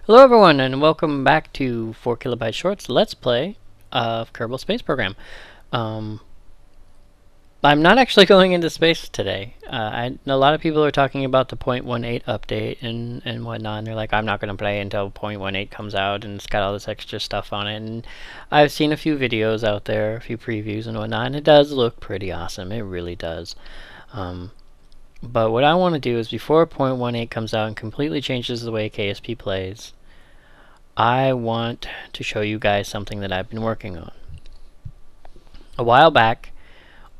Hello everyone and welcome back to 4 Kilobyte Shorts Let's Play of Kerbal Space Program. Um, I'm not actually going into space today. A lot of people are talking about the 0.18 update and whatnot, and they're like, I'm not going to play until 0.18 comes out and it's got all this extra stuff on it. And I've seen a few videos out there, a few previews and whatnot, and it does look pretty awesome. It really does. But what I want to do is before 0.18 comes out and completely changes the way KSP plays, I want to show you guys something that I've been working on. A while back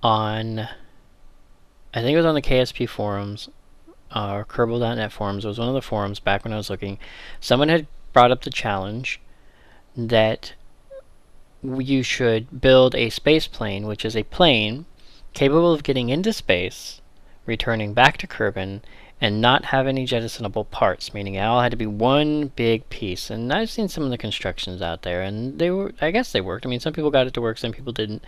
on, I think it was on the KSP forums, or Kerbal.net forums, it was one of the forums back when I was looking, someone had brought up the challenge that you should build a space plane, which is a plane capable of getting into space, returning back to Kerbin, and not have any jettisonable parts, meaning it all had to be one big piece. And I've seen some of the constructions out there, and they were, I guess they worked. I mean, some people got it to work, some people didn't.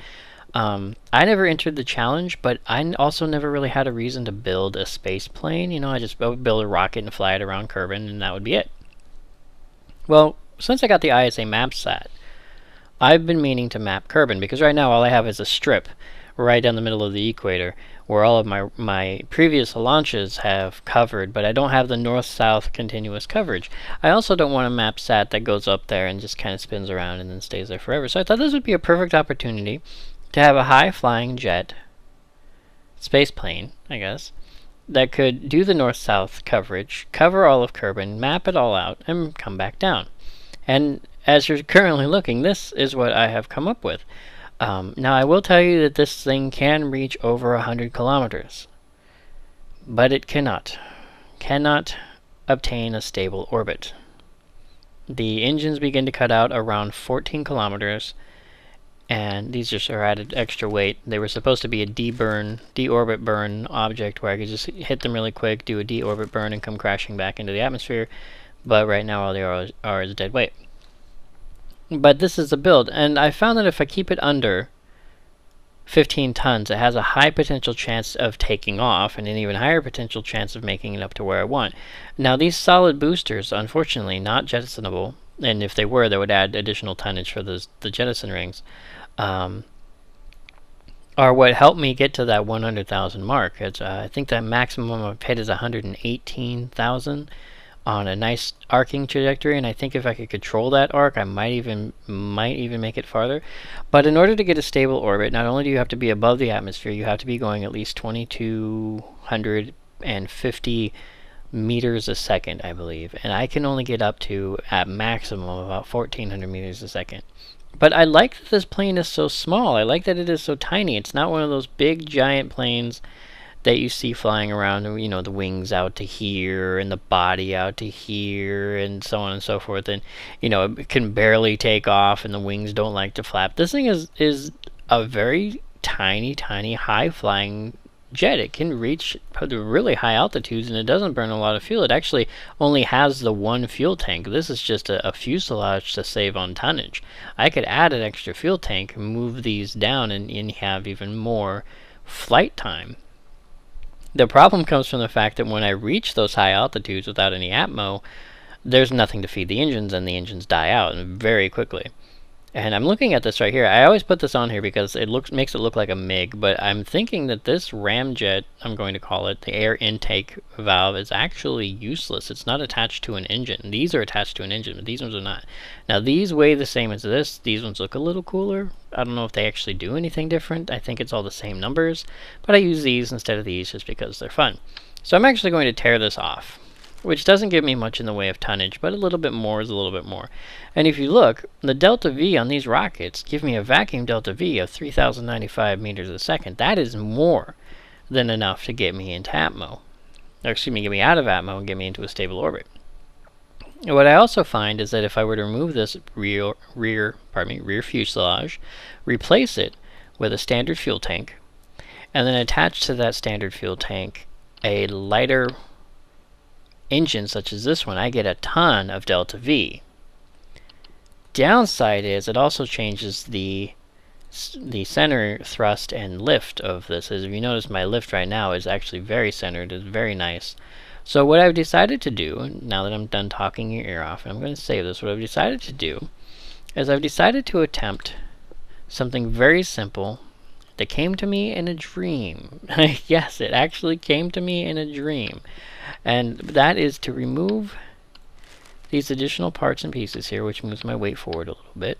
I never entered the challenge, but I also never really had a reason to build a space plane. You know, I just would build a rocket and fly it around Kerbin, and that would be it. Well, since I got the ISA mapsat, I've been meaning to map Kerbin, because right now all I have is a strip right down the middle of the equator where all of my previous launches have covered, but I don't have the north-south continuous coverage. I also don't want a map sat that goes up there and just kind of spins around and then stays there forever. So I thought this would be a perfect opportunity to have a high-flying jet space plane, I guess, that could do the north-south coverage, cover all of Kerbin, map it all out, and come back down. And as you're currently looking, this is what I have come up with. Now I will tell you that this thing can reach over 100 kilometers, but it cannot obtain a stable orbit. The engines begin to cut out around 14 kilometers, and these just are added extra weight. They were supposed to be a deorbit burn object where I could just hit them really quick, do a deorbit burn, and come crashing back into the atmosphere, but right now all they are is dead weight. But this is a build, and I found that if I keep it under 15 tons, it has a high potential chance of taking off, and an even higher potential chance of making it up to where I want. Now, these solid boosters, unfortunately, not jettisonable, and if they were, they would add additional tonnage for the jettison rings, are what helped me get to that 100,000 mark. It's, I think that maximum I've hit is 118,000. On a nice arcing trajectory, and I think if I could control that arc, I might even make it farther. But in order to get a stable orbit, not only do you have to be above the atmosphere, you have to be going at least 2,250 meters a second, I believe, and I can only get up to, at maximum, about 1,400 meters a second. But I like that this plane is so small. I like that it is so tiny. It's not one of those big giant planes that you see flying around, you know, the wings out to here and the body out to here and so on and so forth, and you know, it can barely take off and the wings don't like to flap. This thing is a very tiny high flying jet. It can reach really high altitudes and it doesn't burn a lot of fuel. It actually only has the one fuel tank. This is just a fuselage to save on tonnage. I could add an extra fuel tank, move these down, and have even more flight time. The problem comes from the fact that when I reach those high altitudes without any atmo, there's nothing to feed the engines, and the engines die out very quickly. And I'm looking at this right here. I always put this on here because it makes it look like a MiG, but I'm thinking that this ramjet, I'm going to call it, the air intake valve, is actually useless. It's not attached to an engine. These are attached to an engine, but these ones are not. Now these weigh the same as this. These ones look a little cooler. I don't know if they actually do anything different. I think it's all the same numbers, but I use these instead of these just because they're fun. So I'm actually going to tear this off, which doesn't give me much in the way of tonnage, but a little bit more is a little bit more. And if you look, the delta V on these rockets give me a vacuum delta V of 3,095 meters a second. That is more than enough to get me into atmo. Or excuse me, get me out of atmo and get me into a stable orbit. And what I also find is that if I were to remove this rear fuselage, replace it with a standard fuel tank, and then attach to that standard fuel tank a lighter engine such as this one, I get a ton of delta V. Downside is it also changes the center thrust and lift of this. As if you notice, my lift right now is actually very centered. It's very nice. So what I've decided to do, now that I'm done talking your ear off, and I'm going to save this, what I've decided to do is I've decided to attempt something very simple that came to me in a dream. Yes, it actually came to me in a dream. And that is to remove these additional parts and pieces here, which moves my weight forward a little bit.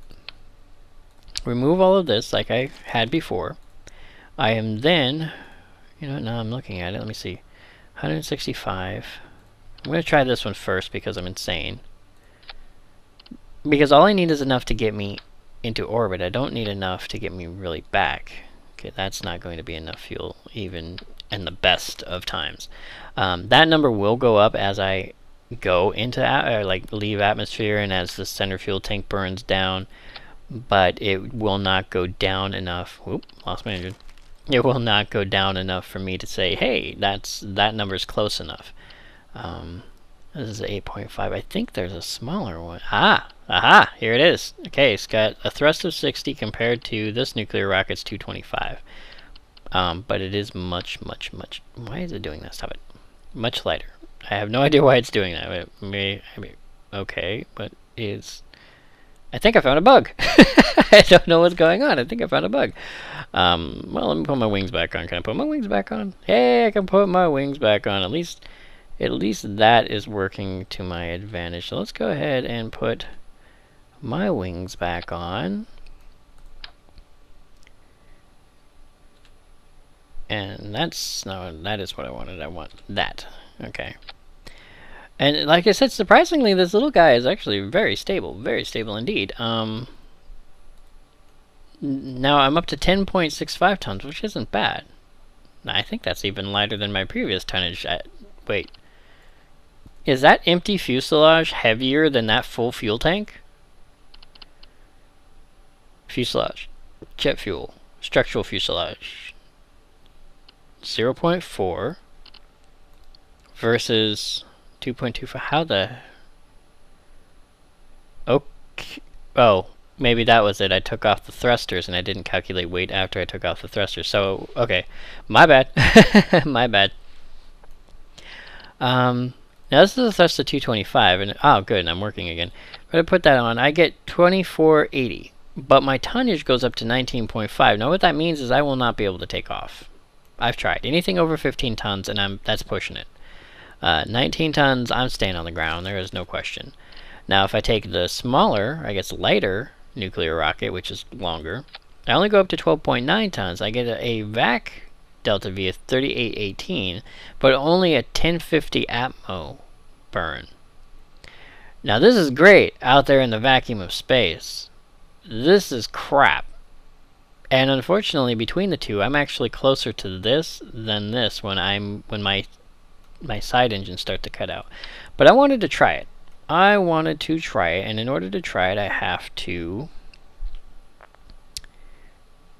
Remove all of this like I had before. I am then, now I'm looking at it, let me see, 165. I'm going to try this one first because I'm insane. Because all I need is enough to get me into orbit. I don't need enough to get me really back. Okay, that's not going to be enough fuel, even in the best of times. That number will go up as I go into, leave atmosphere and as the center fuel tank burns down, but it will not go down enough. Whoop, lost my engine. It will not go down enough for me to say, hey, that number's close enough. This is 8.5. I think there's a smaller one. Aha, here it is. Okay, it's got a thrust of 60 compared to this nuclear rocket's 225. But it is much, why is it doing that? Stop it. Much lighter. I have no idea why it's doing that. Okay, but I think I found a bug. I don't know what's going on. I think I found a bug. Well, let me put my wings back on. Can I put my wings back on? Hey, I can put my wings back on. At least that is working to my advantage. So let's go ahead and put my wings back on. And that is what I wanted. I want that. Okay. And like I said, surprisingly, this little guy is actually very stable indeed. Now I'm up to 10.65 tons, which isn't bad. I think that's even lighter than my previous tonnage. Wait. Is that empty fuselage heavier than that full fuel tank? Fuselage. Jet fuel. Structural fuselage. 0.4 versus 2.25. How the... Okay. Oh, maybe that was it. I took off the thrusters and I didn't calculate weight after I took off the thrusters. So, okay. My bad. My bad. Now this is a thrust of 225, and oh good, I'm working again. If I put that on, I get 2480, but my tonnage goes up to 19.5. Now what that means is I will not be able to take off. I've tried. Anything over 15 tons, and that's pushing it. 19 tons, I'm staying on the ground. There is no question. Now if I take the smaller, I guess lighter nuclear rocket, which is longer, I only go up to 12.9 tons. I get a vac delta V of 3818, but only a 1050 atmo burn. Now this is great out there in the vacuum of space. This is crap. And unfortunately, between the two, I'm actually closer to this than this when my side engines start to cut out. But I wanted to try it. And in order to try it, I have to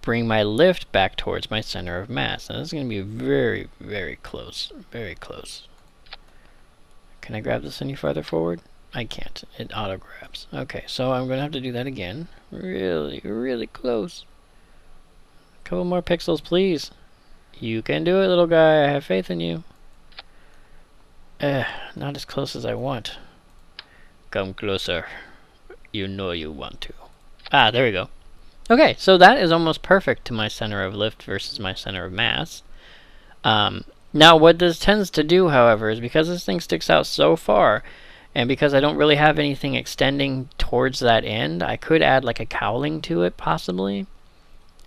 bring my lift back towards my center of mass. Now this is going to be very, very close. Very close. Can I grab this any farther forward? I can't. It auto grabs. Okay, so I'm going to have to do that again. Really, really close. A couple more pixels, please. You can do it, little guy. I have faith in you. Not as close as I want. Come closer. You know you want to. Ah, there we go. Okay, so that is almost perfect to my center of lift versus my center of mass. Now what this tends to do, however, is because this thing sticks out so far, and because I don't really have anything extending towards that end, I could add like a cowling to it, possibly.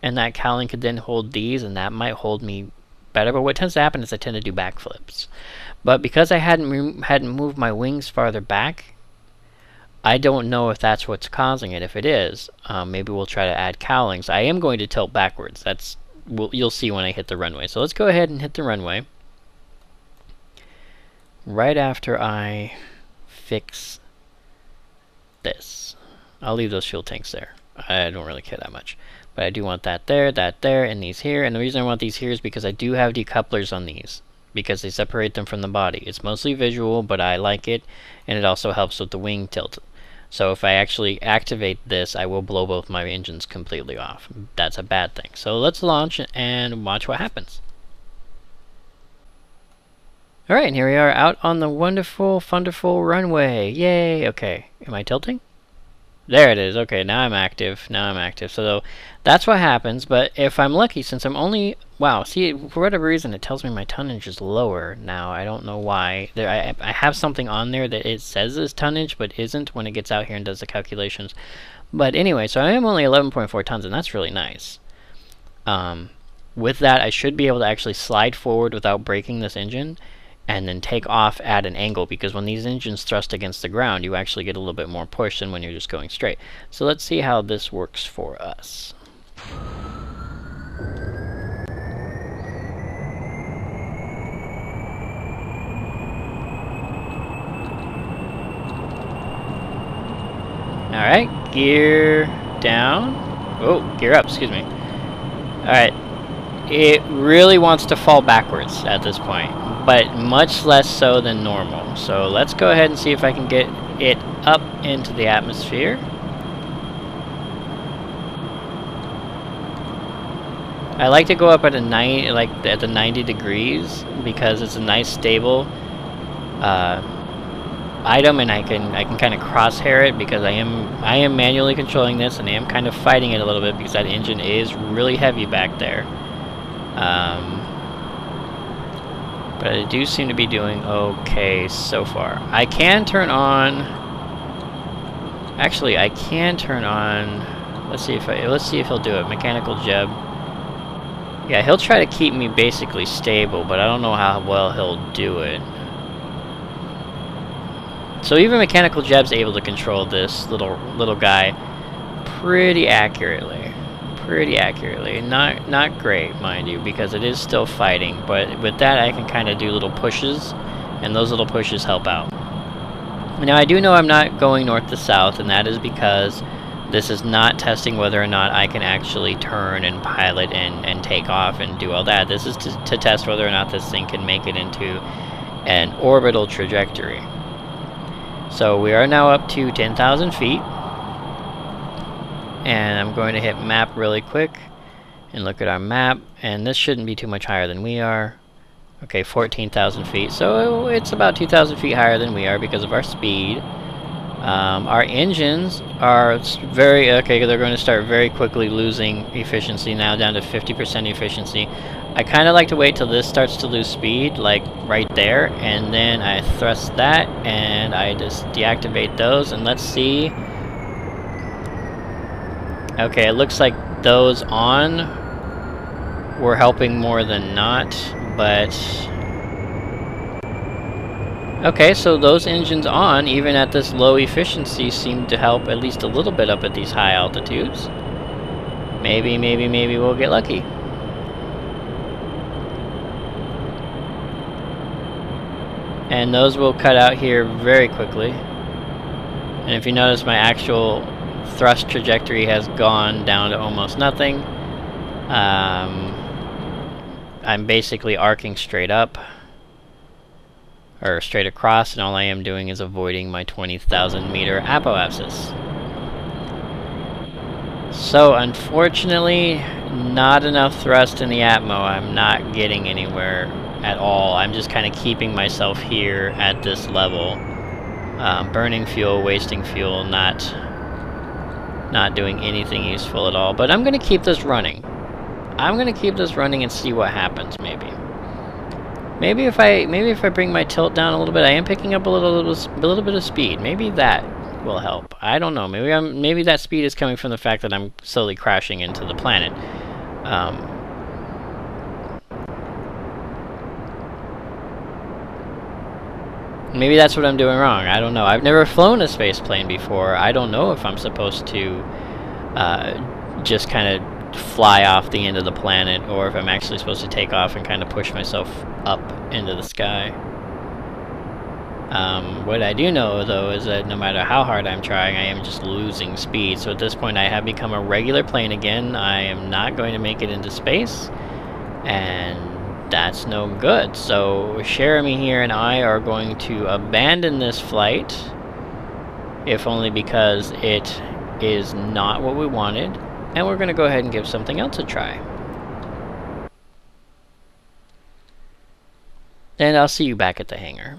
And that cowling could then hold these, and that might hold me better. But what tends to happen is I tend to do backflips. But because I hadn't moved my wings farther back, I don't know if that's what's causing it. If it is, maybe we'll try to add cowlings. I am going to tilt backwards. You'll see when I hit the runway. So let's go ahead and hit the runway. Right after I fix this. I'll leave those fuel tanks there. I don't really care that much. But I do want that there, and these here. And the reason I want these here is because I do have decouplers on these, because they separate them from the body. It's mostly visual, but I like it, and it also helps with the wing tilt. So if I actually activate this, I will blow both my engines completely off. That's a bad thing. So let's launch and watch what happens. Alright, and here we are out on the wonderful, wonderful runway. Yay! Okay, am I tilting? There it is. Okay, now I'm active. Now I'm active. So that's what happens, but if I'm lucky, since I'm only... Wow, see, for whatever reason, it tells me my tonnage is lower now. I don't know why. I have something on there that it says is tonnage, but isn't when it gets out here and does the calculations. But anyway, so I am only 11.4 tons, and that's really nice. With that, I should be able to actually slide forward without breaking this engine, and then take off at an angle, because when these engines thrust against the ground, you actually get a little bit more push than when you're just going straight. So let's see how this works for us. Alright, gear down. Oh, gear up, excuse me. Alright. It really wants to fall backwards at this point, but much less so than normal. So let's go ahead and see if I can get it up into the atmosphere. I like to go up at at the 90 degrees because it's a nice stable item, and I can kind of crosshair it because I am manually controlling this, and I am kind of fighting it a little bit because that engine is really heavy back there. But I do seem to be doing okay so far. I can turn on... Actually, I can turn on... Let's see if he'll do it. Mechanical jeb. Yeah, he'll try to keep me basically stable, but I don't know how well he'll do it. So even mechanical jeb's able to control this little guy pretty accurately. Not great, mind you, because it is still fighting, but with that I can kind of do little pushes, and those little pushes help out. Now I do know I'm not going north to south, and that is because this is not testing whether or not I can actually turn and pilot and take off and do all that. This is to test whether or not this thing can make it into an orbital trajectory. So we are now up to 10,000 feet. And I'm going to hit map really quick and look at our map, and this shouldn't be too much higher than we are. Okay, 14,000 feet, so it's about 2,000 feet higher than we are because of our speed. Our engines are very... Okay, they're going to start very quickly losing efficiency now, down to 50% efficiency. I kind of like to wait till this starts to lose speed, like right there, and then I thrust that, and I just deactivate those, and let's see... Okay, it looks like those on were helping more than not, but... Okay, so those engines on, even at this low efficiency, seem to help at least a little bit up at these high altitudes. Maybe we'll get lucky. And those will cut out here very quickly. And if you notice, my actual thrust trajectory has gone down to almost nothing. I'm basically arcing straight up, or straight across, and all I am doing is avoiding my 20,000 meter apoapsis. So unfortunately, not enough thrust in the atmo. I'm not getting anywhere at all. I'm just kind of keeping myself here at this level, burning fuel, wasting fuel, not doing anything useful at all. But I'm going to keep this running. I'm going to keep this running and see what happens, maybe. Maybe if I bring my tilt down a little bit, I am picking up a little bit of speed. Maybe that will help. I don't know. Maybe that speed is coming from the fact that I'm slowly crashing into the planet. Maybe that's what I'm doing wrong. I don't know. I've never flown a space plane before. I don't know if I'm supposed to just kind of fly off the end of the planet, or if I'm actually supposed to take off and kind of push myself up into the sky. What I do know, though, is that no matter how hard I'm trying, I am just losing speed. So at this point, I have become a regular plane again. I am not going to make it into space, and that's no good. So Jeremy here and I are going to abandon this flight, if only because it is not what we wanted, and we're going to go ahead and give something else a try. And I'll see you back at the hangar.